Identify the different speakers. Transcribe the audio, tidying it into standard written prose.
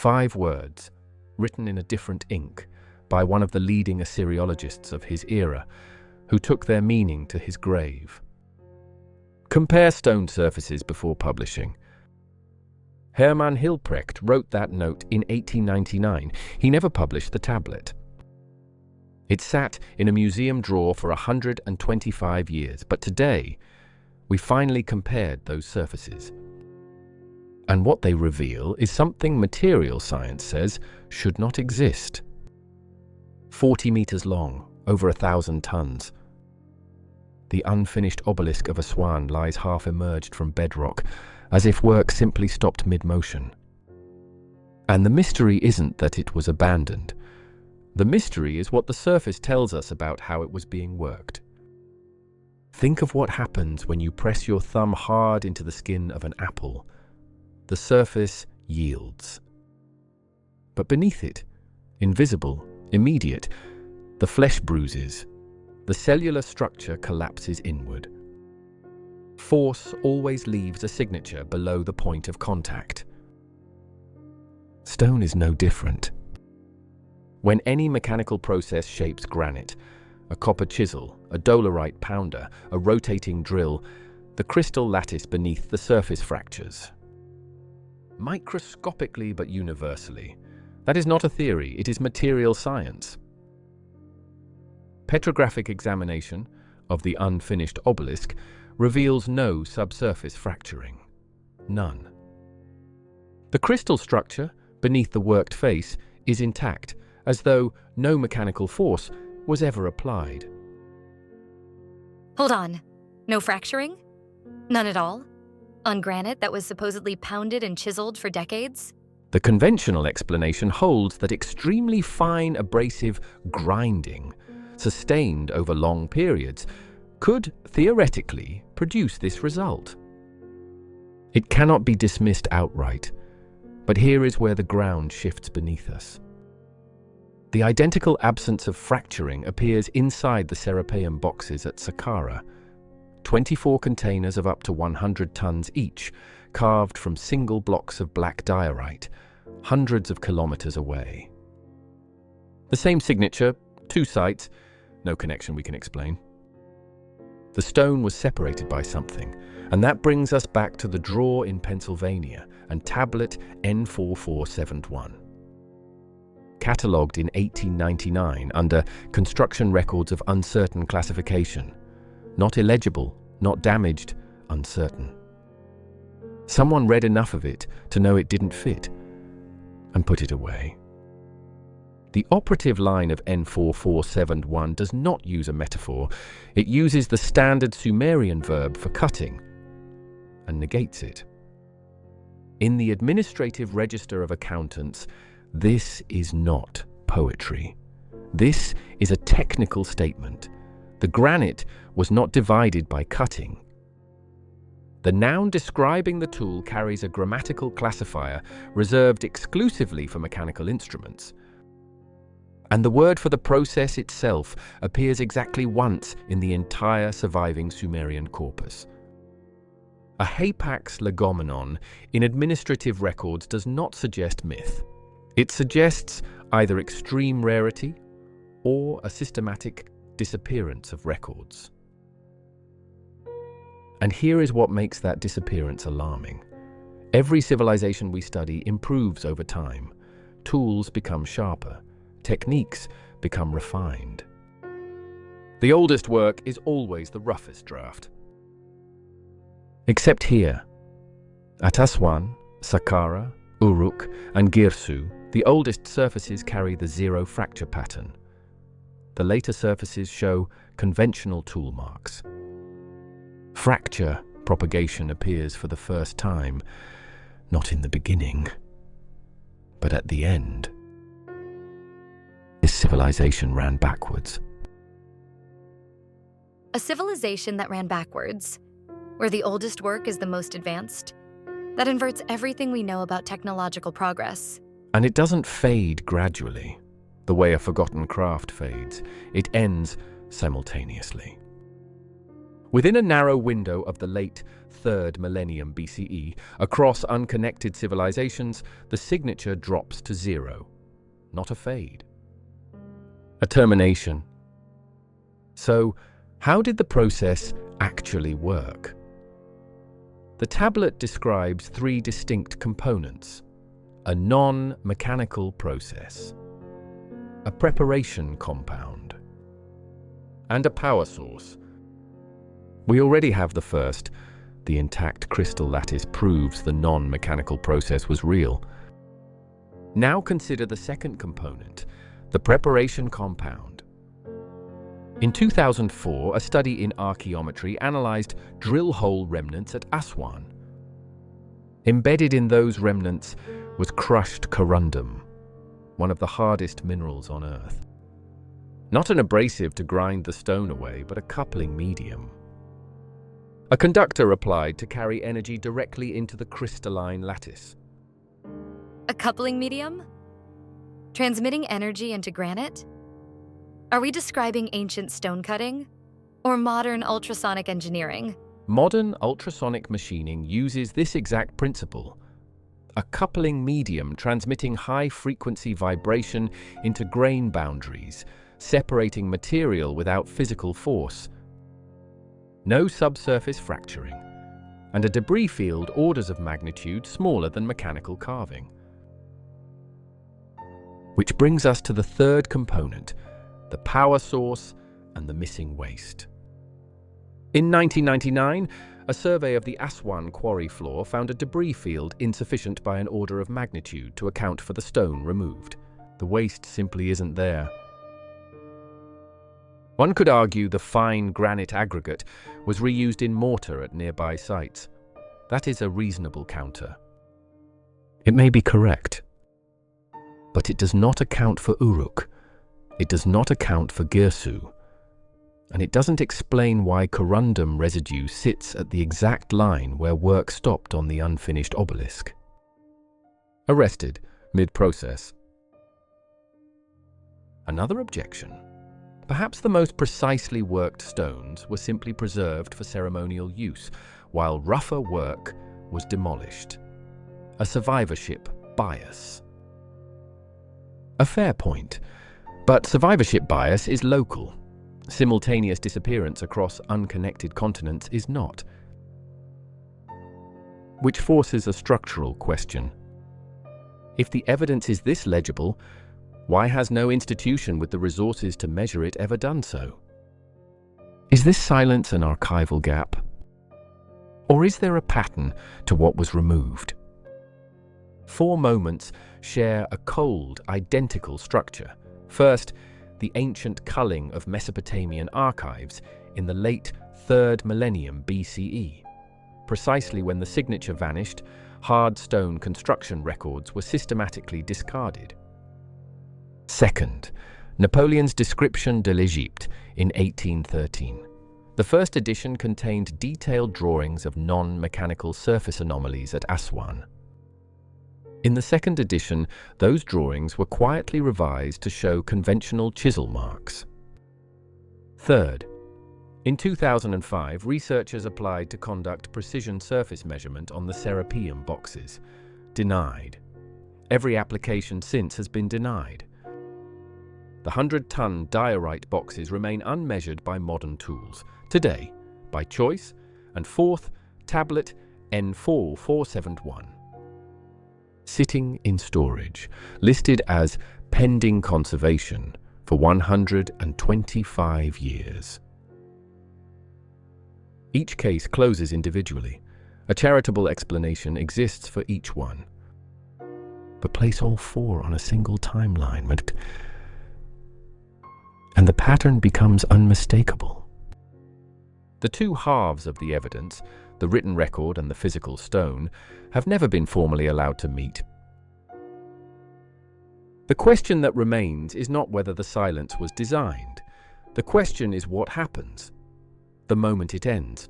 Speaker 1: 5 words, written in a different ink by one of the leading Assyriologists of his era, who took their meaning to his grave. Compare stone surfaces before publishing. Herman Hilprecht wrote that note in 1899. He never published the tablet. It sat in a museum drawer for 125 years, but today we finally compared those surfaces. And what they reveal is something material science says should not exist. 40 meters long, over 1,000 tons. The unfinished obelisk of Aswan lies half emerged from bedrock, as if work simply stopped mid-motion. And the mystery isn't that it was abandoned. The mystery is what the surface tells us about how it was being worked. Think of what happens when you press your thumb hard into the skin of an apple. The surface yields. But beneath it, invisible, immediate, the flesh bruises. The cellular structure collapses inward. Force always leaves a signature below the point of contact. Stone is no different. When any mechanical process shapes granite, a copper chisel, a dolerite pounder, a rotating drill, the crystal lattice beneath the surface fractures. Microscopically but universally. That is not a theory, it is material science. Petrographic examination of the unfinished obelisk reveals no subsurface fracturing. None. The crystal structure beneath the worked face is intact, as though no mechanical force was ever applied.
Speaker 2: Hold on. No fracturing? None at all? On granite that was supposedly pounded and chiseled for decades?
Speaker 1: The conventional explanation holds that extremely fine abrasive grinding, sustained over long periods, could theoretically produce this result. It cannot be dismissed outright, but here is where the ground shifts beneath us. The identical absence of fracturing appears inside the Serapeum boxes at Saqqara, 24 containers of up to 100 tons each, carved from single blocks of black diorite, hundreds of kilometers away. The same signature, 2 sites, no connection we can explain. The stone was separated by something, and that brings us back to the drawer in Pennsylvania and tablet N4471. Catalogued in 1899 under construction records of uncertain classification. Not illegible, not damaged, uncertain. Someone read enough of it to know it didn't fit and put it away. The operative line of N4471 does not use a metaphor. It uses the standard Sumerian verb for cutting and negates it. In the Administrative Register of Accountants, this is not poetry. This is a technical statement. The granite was not divided by cutting. The noun describing the tool carries a grammatical classifier reserved exclusively for mechanical instruments. And the word for the process itself appears exactly once in the entire surviving Sumerian corpus. A hapax legomenon in administrative records does not suggest myth. It suggests either extreme rarity or a systematic disappearance of records. And here is what makes that disappearance alarming. Every civilization we study improves over time. Tools become sharper. Techniques become refined. The oldest work is always the roughest draft. Except here. At Aswan, Saqqara, Uruk, and Girsu, the oldest surfaces carry the 0 fracture pattern. The later surfaces show conventional tool marks. Fracture propagation appears for the first time, not in the beginning, but at the end. This civilization ran backwards.
Speaker 2: A civilization that ran backwards, where the oldest work is the most advanced, that inverts everything we know about technological progress.
Speaker 1: And it doesn't fade gradually, the way a forgotten craft fades. It ends simultaneously. Within a narrow window of the late 3rd millennium BCE, across unconnected civilizations, the signature drops to 0, not a fade. A termination. So, how did the process actually work? The tablet describes 3 distinct components: a non-mechanical process, a preparation compound, and a power source. We already have the first. The intact crystal lattice proves the non-mechanical process was real. Now consider the second component, the preparation compound. In 2004, a study in archaeometry analyzed drill hole remnants at Aswan. Embedded in those remnants was crushed corundum, one of the hardest minerals on Earth. Not an abrasive to grind the stone away, but a coupling medium. A conductor applied to carry energy directly into the crystalline lattice.
Speaker 2: A coupling medium? Transmitting energy into granite? Are we describing ancient stone cutting or modern ultrasonic engineering?
Speaker 1: Modern ultrasonic machining uses this exact principle: a coupling medium transmitting high-frequency vibration into grain boundaries, separating material without physical force. No subsurface fracturing, and a debris field orders of magnitude smaller than mechanical carving. Which brings us to the third component, the power source and the missing waste. In 1999, a survey of the Aswan quarry floor found a debris field insufficient by an order of magnitude to account for the stone removed. The waste simply isn't there. One could argue the fine granite aggregate was reused in mortar at nearby sites. That is a reasonable counter. It may be correct, but it does not account for Uruk. It does not account for Girsu. And it doesn't explain why corundum residue sits at the exact line where work stopped on the unfinished obelisk. Arrested mid-process. Another objection. Perhaps the most precisely worked stones were simply preserved for ceremonial use, while rougher work was demolished. A survivorship bias. A fair point, but survivorship bias is local. Simultaneous disappearance across unconnected continents is not. Which forces a structural question. If the evidence is this legible, why has no institution with the resources to measure it ever done so? Is this silence an archival gap? Or is there a pattern to what was removed? 4 moments share a cold, identical structure. First, the ancient culling of Mesopotamian archives in the late 3rd millennium BCE. Precisely when the signature vanished, hard stone construction records were systematically discarded. Second, Napoleon's Description de l'Égypte in 1813. The first edition contained detailed drawings of non-mechanical surface anomalies at Aswan. In the second edition, those drawings were quietly revised to show conventional chisel marks. Third, in 2005, researchers applied to conduct precision surface measurement on the Serapeum boxes. Denied. Every application since has been denied. The 100-ton diorite boxes remain unmeasured by modern tools. Today, by choice, and fourth, tablet N4471. Sitting in storage, listed as pending conservation for 125 years. Each case closes individually. A charitable explanation exists for each one. But place all 4 on a single timeline, and the pattern becomes unmistakable. The 2 halves of the evidence, the written record and the physical stone, have never been formally allowed to meet. The question that remains is not whether the silence was designed. The question is what happens the moment it ends.